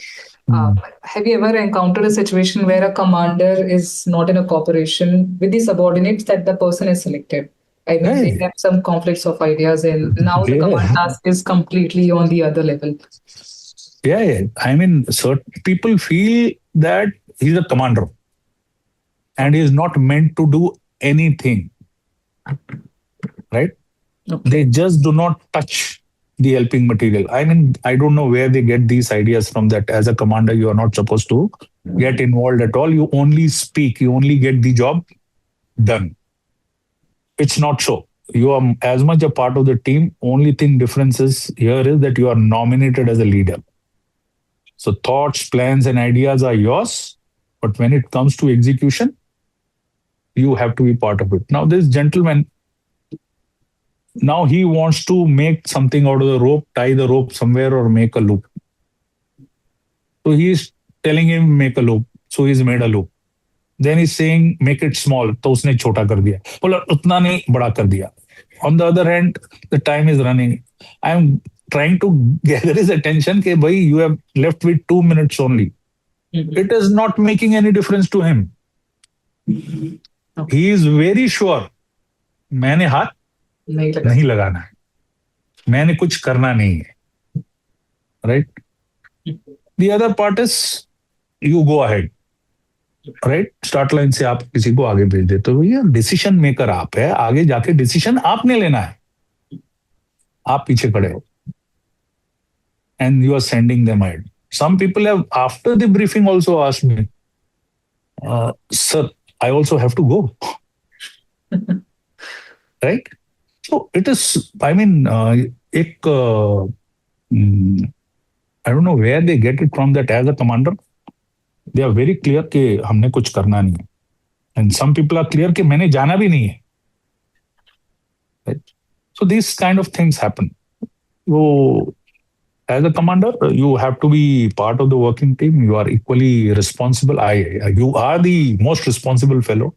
Have you ever encountered a situation where a commander is not in a cooperation with the subordinates that the person is selected? I mean, they have some conflicts of ideas, and now the command task is completely on the other level. Yeah. I mean, certain people feel that he's a commander and he is not meant to do anything, right? Okay. They just do not touch the helping material. I mean, I don't know where they get these ideas from, that as a commander, you are not supposed to get involved at all. You only speak, you only get the job done. It's not so. you are as much a part of the team. Only thing difference is here is that you are nominated as a leader. So thoughts, plans, and ideas are yours, but when it comes to execution, you have to be part of it. Now, this gentleman, now he wants to make something out of the rope, tie the rope somewhere, or make a loop. So he is telling him make a loop. So he's made a loop. Then he's saying make it small. तो उसने छोटा कर दिया. बोला उतना नहीं बड़ा कर दिया. On the other hand, the time is running. I am trying to gather his attention कि भाई you have left with 2 minutes only. It is not making any difference to him. He is very sure. मैंने हाथ नहीं लगाना है. मैंने कुछ करना नहीं है. Right? The other part is you go ahead. Right start line से आप किसी को आगे भेज देते हो. भैया डिसीजन मेकर आप है, आगे जाके डिसीजन आपने लेना है. आप पीछे खड़े हो and you are sending them ahead. Some people have after the briefing also asked me, sir I also have to go. Right. So it is I mean एक I don't know where they get it from that. As a commander they are very clear कि हमने कुछ करना नहीं है, and some people are clear कि मैंने जाना भी नहीं है. Right? So these kind of things happen. So as a commander, you have to be part of the working team. You are equally responsible. You are the most responsible fellow.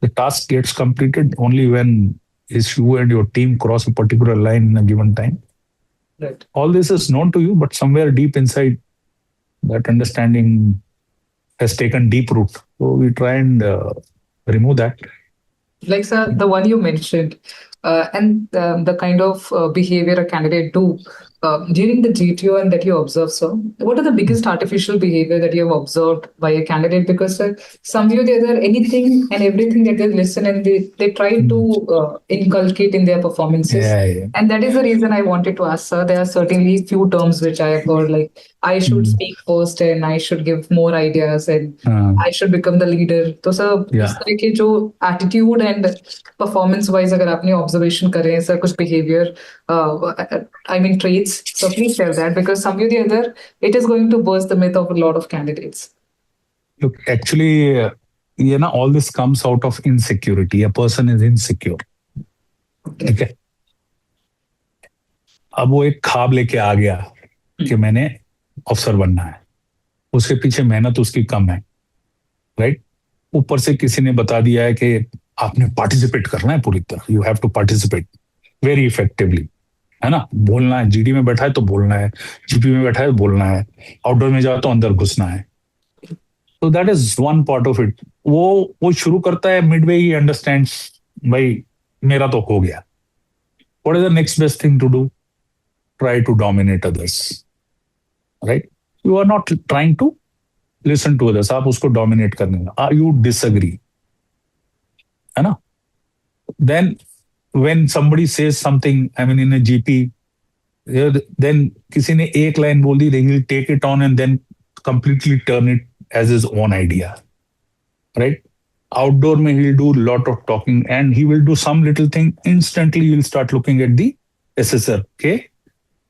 The task gets completed only when you and your team cross a particular line in a given time. Right. All this is known to you, but somewhere deep inside, that understanding has taken deep root. So we try and remove that. Like, sir, the one you mentioned, and the kind of behavior a candidate do during the GTO and that you observe, sir, what are the biggest artificial behavior that you have observed by a candidate? Because some view the other, anything and everything that they listen and they try to inculcate in their performances. Yeah. And that is the reason I wanted to ask, sir. There are certainly few terms which I have heard, like I should speak first and I should give more ideas and I should become the leader. So, sir, इस तरह के जो attitude and performance wise अगर आपने observation कर रहे हैं, sir, कुछ behavior, I mean traits, so please share that, because somehow or the other, it is going to burst the myth of a lot of candidates. Look, actually, all this comes out of insecurity. A person is insecure. Okay. अब वो एक ख्वाब लेके आ गया कि मैंने अफसर बनना है. उसके पीछे मेहनत उसकी कम है. राइट. ऊपर से किसी ने बता दिया है कि आपने पार्टिसिपेट करना है पूरी तरह. You have to participate very effectively. है ना. बोलना है. जीडी में बैठा है तो बोलना है. जीपी में बैठा है तो बोलना है. आउटडोर में जाओ तो अंदर घुसना है. तो that is one part of it. वो शुरू करता है, मिडवे ही अंडरस्टैंड्स भाई मेरा तो हो गया. What is the next best thing to do? Try to dominate others. Right. You are not trying to listen to others. आप उसको डोमिनेट करने का. You disagree. है ना. Then when somebody says something, I mean in a GP, then किसी ने एक line बोल दी, he will take it on and then completely turn it as his own idea. Right? Outdoor में he will do lot of talking and he will do some little thing. Instantly you will start looking at the assessor. Okay?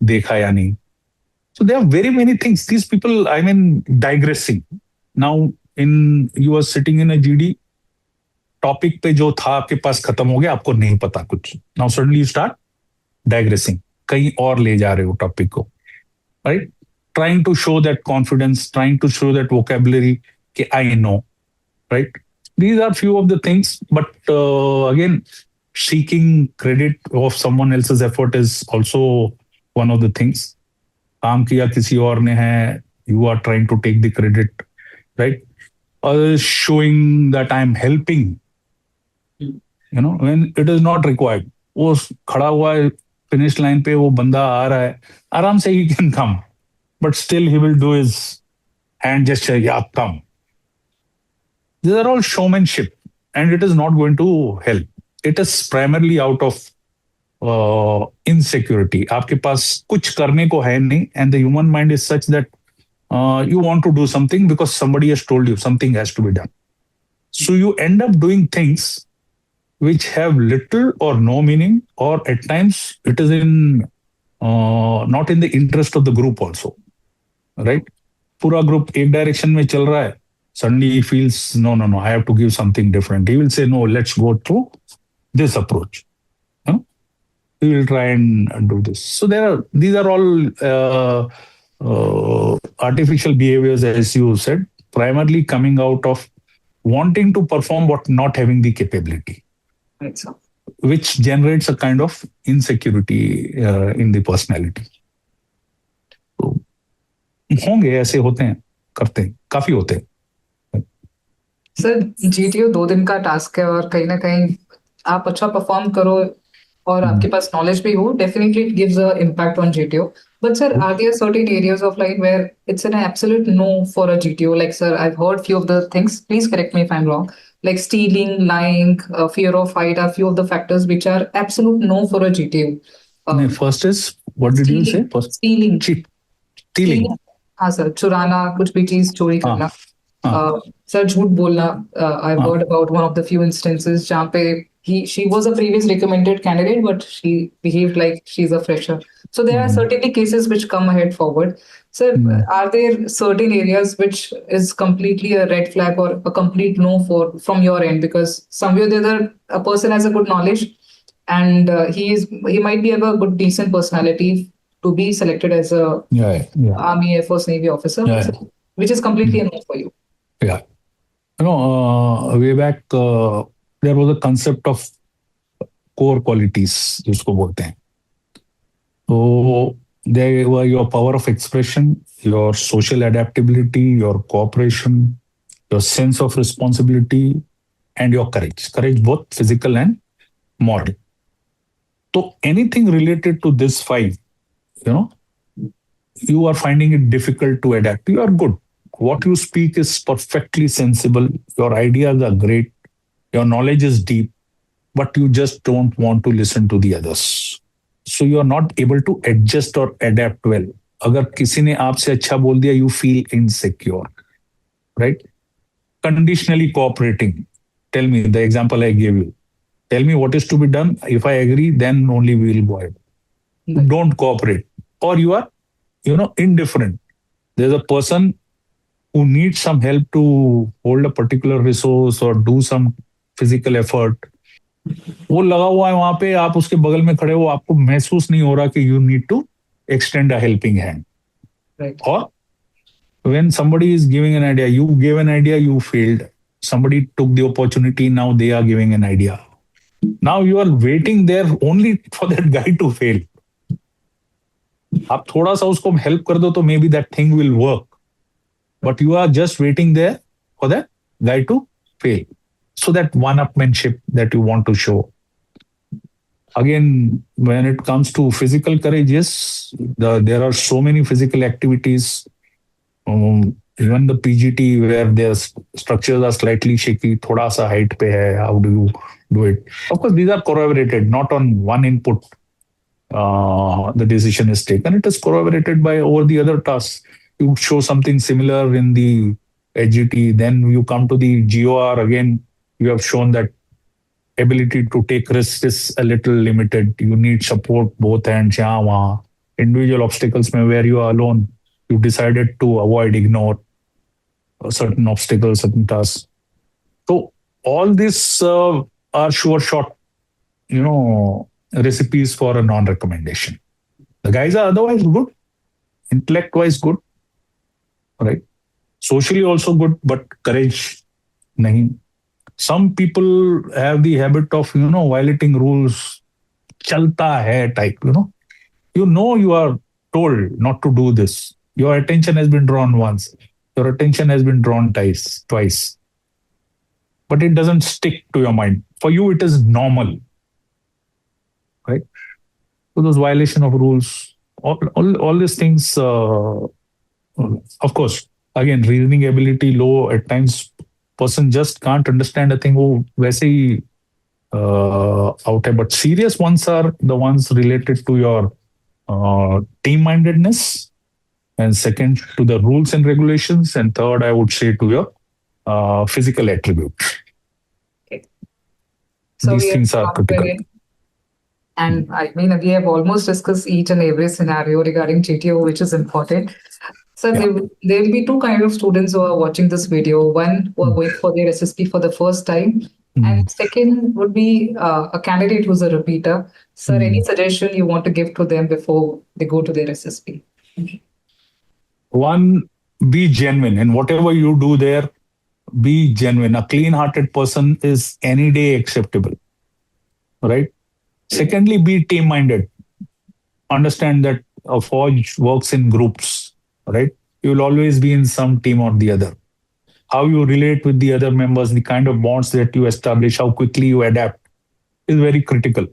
देखा या नहीं. So there are very many things. These people, I mean, digressing. Now, you are sitting in a GD, topic पे जो था आपके पास खत्म हो गया, आपको नहीं पता कुछ. Now suddenly you start digressing, कहीं और ले जा रहे हो टॉपिक को. Right. Trying to show that confidence, trying to show that vocabulary कि I know. Right. These are few of the things, but again seeking credit of someone else's effort is also one of the things. काम किया किसी और ने है, you are trying to take the credit. Right. Showing that I am helping, when it is not required. वो खड़ा हुआ है फिनिश लाइन पे, वो बंदा आ रहा है, आराम से he can come, but still he will do his hand gesture, yeah, come. These are all showmanship and it is not going to help. It is primarily out of insecurity. आपके पास कुछ करने को है नहीं, and the human mind is such that you want to do something because somebody has told you something has to be done. So you end up doing things which have little or no meaning, or at times it is in not in the interest of the group also, right? Pura group ek direction mein chal raha hai, suddenly he feels no, I have to give something different. He will say no, let's go through this approach. Huh? He will try and do this. So these are all artificial behaviors, as you said, primarily coming out of wanting to perform but not having the capability, Right, sir. which generates a kind of insecurity in the personality. तो होंगे ऐसे होते हैं, करते हैं, काफी होते हैं. सर जीटीओ 2 दिन का टास्क है और कहीं ना कहीं आप अच्छा परफॉर्म करो और आपके पास नॉलेज भी हो, definitely it gives a impact on GTO. But sir, are there certain areas of life where it's an absolute no for a GTO? Like, sir, I've heard few of the things. Please correct me if I'm wrong. Like stealing, lying, fear of fight are few of the factors which are absolute no for a GTO. First is, what did you say? Stealing. Stealing. Stealing. हाँ sir, चुराना, कुछ भी चीज चोरी करना. Sir झूठ बोलना. आई heard about one of the few instances जहाँ पे she was a previous recommended candidate but she behaved like she's a fresher. So there are certainly cases which come ahead forward. Sir, are there certain areas which is completely a red flag or a complete no from your end? Because somewhere or the other a person has a good knowledge and he might be have a good decent personality to be selected as a Army, Air Force, Navy officer, which is completely a no for you. Yeah. You know, way back, there was a concept of core qualities, जिसको बोलते हैं. So they were your power of expression, your social adaptability, your cooperation, your sense of responsibility, and your courage. Courage both physical and moral. So anything related to this 5, you know, you are finding it difficult to adapt. You are good. What you speak is perfectly sensible. Your ideas are great. Your knowledge is deep, but you just don't want to listen to the others. So you are not able to adjust or adapt well. अगर किसी ने आपसे अच्छा बोल दिया, you feel insecure, right? Conditionally cooperating. Tell me the example I gave you. Tell me what is to be done. If I agree, then only we will go ahead. Don't cooperate, or you are, indifferent. There's a person who needs some help to hold a particular resource or do some physical effort. वो लगा हुआ है वहां पे, आप उसके बगल में खड़े हो, आपको महसूस नहीं हो रहा कि you need to extend a helping hand. Right. Or when somebody is giving an idea, you gave an idea, you failed. Somebody took the opportunity, now they are giving an idea. Now you are waiting there only for that guy to fail. आप थोड़ा सा उसको help कर दो तो maybe that thing will work. But you are just waiting there for that guy to fail. So that one-upmanship that you want to show. Again, when it comes to physical courage, yes, there are so many physical activities. Even the PGT where their structures are slightly shaky, thoda sa height pe hai, how do you do it? Of course, these are corroborated, not on one input. The decision is taken. It is corroborated by over the other tasks. You show something similar in the HGT, then you come to the GOR again. You have shown that ability to take risks is a little limited. You need support both hands. Individual obstacles where you are alone, you decided to avoid, ignore certain obstacles, certain tasks. So all these are sure shot, recipes for a non-recommendation. The guys are otherwise good, intellect-wise good, right? Socially also good, but courage, nahi. Some people have the habit of, violating rules, chalta hai type, you are told not to do this. Your attention has been drawn once. Your attention has been drawn twice. But it doesn't stick to your mind. For you, it is normal, right? So those violation of rules, all these things, of course, again, reasoning ability low at times. Person just can't understand a thing. Oh, वैसे ही out है. But serious ones are the ones related to your team-mindedness, and second to the rules and regulations, and third, I would say to your physical attributes. Okay. So These we have things are critical. and I mean, we have almost discussed each and every scenario regarding GTO, which is important. So Yeah. there will be two kind of students who are watching this video. One who are going for their SSP for the first time, and second would be a candidate who's a repeater. Sir, any suggestion you want to give to them before they go to their SSP? One, be genuine in whatever you do there. Be genuine. A clean-hearted person is any day acceptable, right? Secondly, be team-minded. Understand that a forge works in groups, right? You will always be in some team or the other. How you relate with the other members, the kind of bonds that you establish, how quickly you adapt is very critical.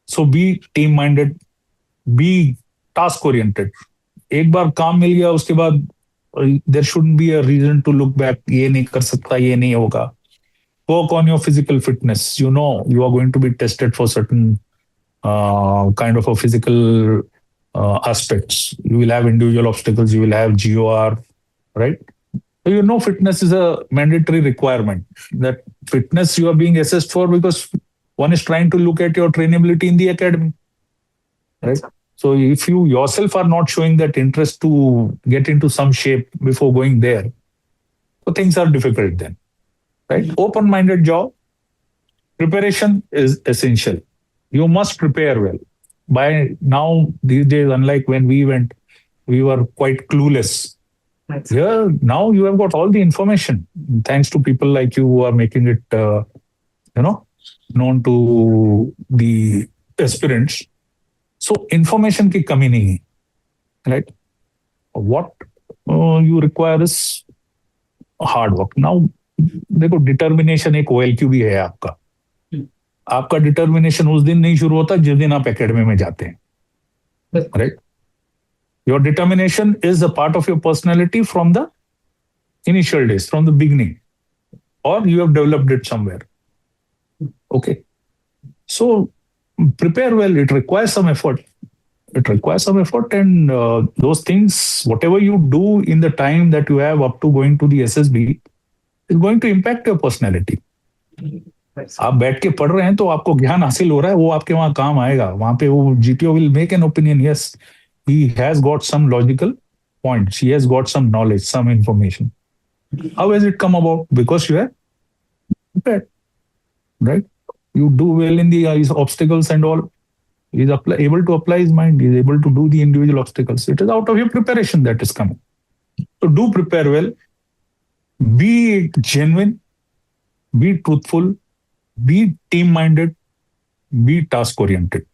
So be team-minded, be task-oriented. एक बार काम मिल गया उसके बाद there shouldn't be a reason to look back. ये नहीं कर सकता, ये नहीं होगा. Work on your physical fitness. You know you are going to be tested for certain kind of a physical aspects. You will have individual obstacles. You will have GOR, right? So you know fitness is a mandatory requirement. That fitness you are being assessed for because one is trying to look at your trainability in the academy, right? So if you yourself are not showing that interest to get into some shape before going there, so things are difficult then, right? Open-minded job. Preparation is essential. You must prepare well. By now, these days, unlike when we went, we were quite clueless. Here, now you have got all the information, thanks to people like you who are making it, known to the aspirants. So information की कमी नहीं है, right? What you require is hard work. Now, देखो determination एक OLQ भी है आपका. आपका determination उस दिन नहीं शुरू होता जिस दिन आप academy में जाते हैं, right? Your determination is a part of your personality from the initial days, from the beginning, or you have developed it somewhere. Okay, so prepare well. It requires some effort. And those things, whatever you do in the time that you have up to going to the SSB, is going to impact your personality. आप बैठ के पढ़ रहे हैं तो आपको ज्ञान हासिल हो रहा है, वो आपके वहां काम आएगा. वहां पे वो GTO will make an opinion. Yes, he has got some logical points. He has got some knowledge, some information. How has it come about? Because you are prepared, right? You do well in the obstacles and all. He is able to apply his mind. He is able to do the individual obstacles. It is out of your preparation that is coming. So do prepare well. Be genuine. Be truthful. Be team-minded. Be task-oriented.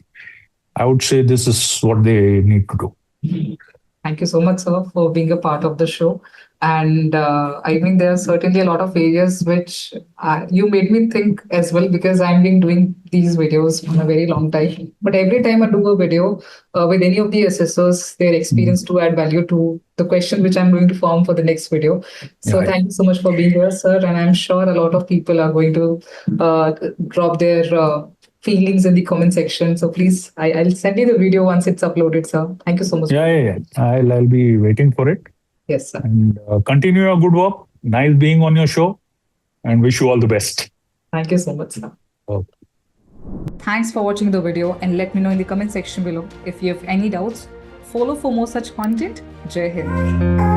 I would say this is what they need to do. Thank you so much, sir, for being a part of the show. And I mean, there are certainly a lot of areas which you made me think as well, because I've been doing these videos for a very long time. But every time I do a video with any of the assessors, their experience to add value to the question which I'm going to form for the next video. So thank you so much for being here, sir. And I'm sure a lot of people are going to drop their feelings in the comment section. So please, I'll send you the video once it's uploaded, sir. Thank you so much. Yeah. I'll be waiting for it. Yes, sir. And continue your good work. Nice being on your show, and wish you all the best. Thank you so much, sir. Okay. Thanks for watching the video, and let me know in the comment section below if you have any doubts. Follow for more such content. Jai Hind.